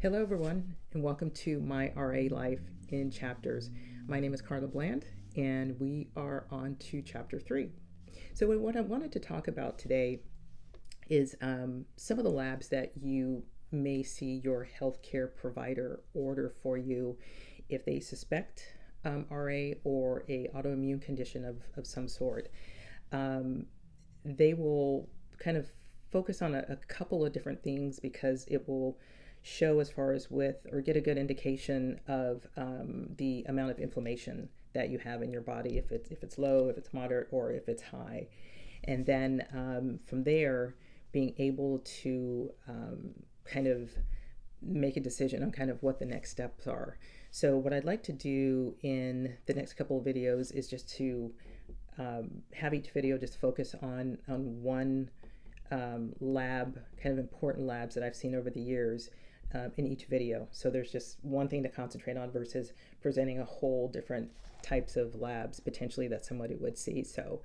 Hello, everyone, and welcome to my RA Life in Chapters. My name is Karla Bland, and we are on to Chapter 3. So, what I wanted to talk about today is some of the labs that you may see your healthcare provider order for you if they suspect RA or a autoimmune condition of some sort. They will kind of focus on a couple of different things because it will show as far as with or get a good indication of the amount of inflammation that you have in your body, if it's low, if it's moderate, or if it's high. And then from there, being able to kind of make a decision on kind of what the next steps are. So what I'd like to do in the next couple of videos is just to have each video just focus on one lab, kind of important labs that I've seen over the years in each video. So there's just one thing to concentrate on versus presenting a whole different types of labs potentially that somebody would see. So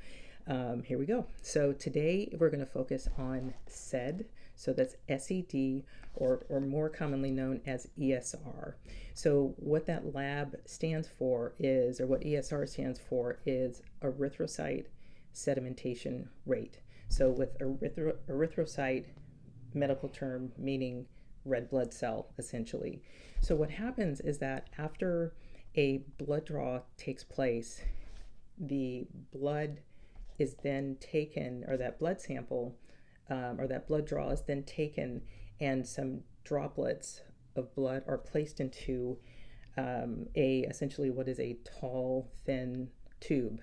here we go. So today we're going to focus on SED. So that's SED, or more commonly known as ESR. So what that lab stands for is, or what ESR stands for, is erythrocyte sedimentation rate. So with erythrocyte, medical term meaning red blood cell, essentially. So what happens is that after a blood draw takes place, the blood is then taken, or that blood sample, or that blood draw is then taken, and some droplets of blood are placed into essentially what is a tall, thin tube.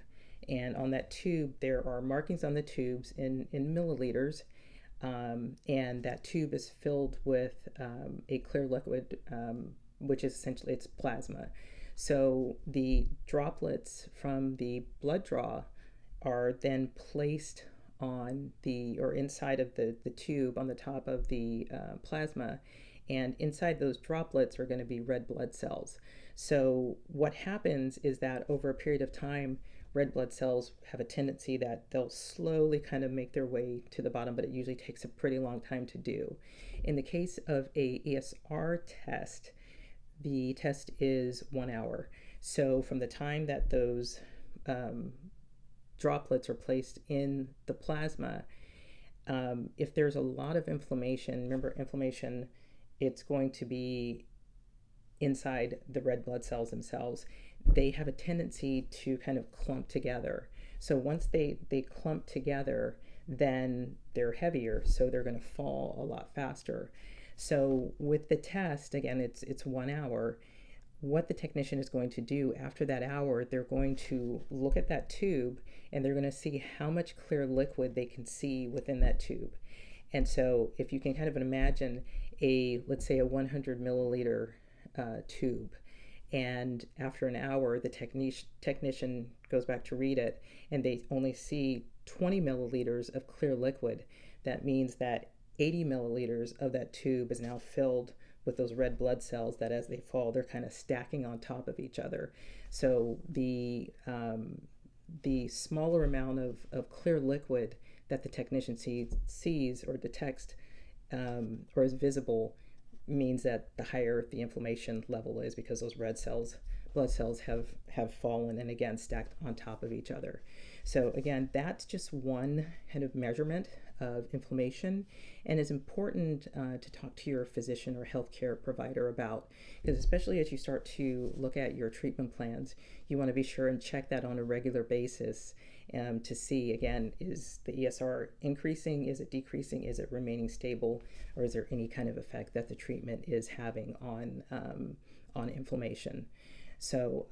And on that tube, there are markings on the tubes in milliliters, and that tube is filled with a clear liquid, which is essentially it's plasma. So the droplets from the blood draw are then placed on the, or inside of the tube on the top of the plasma, and inside those droplets are going to be red blood cells. So what happens is that over a period of time, red blood cells have a tendency that they'll slowly kind of make their way to the bottom, but it usually takes a pretty long time to do. In the case of a ESR test, the test is 1 hour. So from the time that those droplets are placed in the plasma, if there's a lot of inflammation, remember inflammation, it's going to be inside the red blood cells themselves. They have a tendency to kind of clump together. So once they clump together, then they're heavier, so they're going to fall a lot faster. So with the test, again, it's 1 hour. What the technician is going to do after that hour, they're going to look at that tube and they're going to see how much clear liquid they can see within that tube. And so if you can kind of imagine let's say a 100 milliliter tube, and after an hour the technician goes back to read it and they only see 20 milliliters of clear liquid, that means that 80 milliliters of that tube is now filled with those red blood cells that as they fall they're kind of stacking on top of each other. So the smaller amount of clear liquid that the technician sees or detects or is visible means that the higher the inflammation level is, because those blood cells have fallen and again stacked on top of each other. So again, that's just one kind of measurement of inflammation, and is important to talk to your physician or healthcare provider about, because especially as you start to look at your treatment plans, you want to be sure and check that on a regular basis to see, again, is the ESR increasing, is it decreasing, is it remaining stable, or is there any kind of effect that the treatment is having on inflammation. So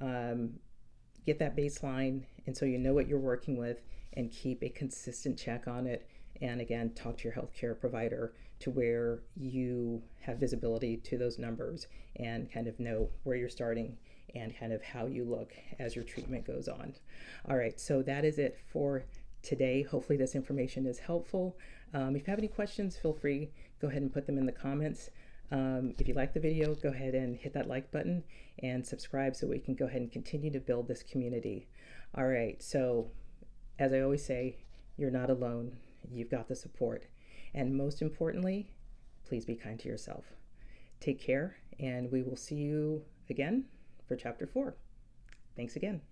get that baseline, and so you know what you're working with, and keep a consistent check on it. And again, talk to your healthcare provider to where you have visibility to those numbers and kind of know where you're starting and kind of how you look as your treatment goes on. All right, so that is it for today. Hopefully this information is helpful. If you have any questions, feel free, go ahead and put them in the comments. If you like the video, go ahead and hit that like button and subscribe so we can go ahead and continue to build this community. All right, so as I always say, you're not alone. You've got the support. And most importantly, please be kind to yourself. Take care, and we will see you again for chapter 4. Thanks again.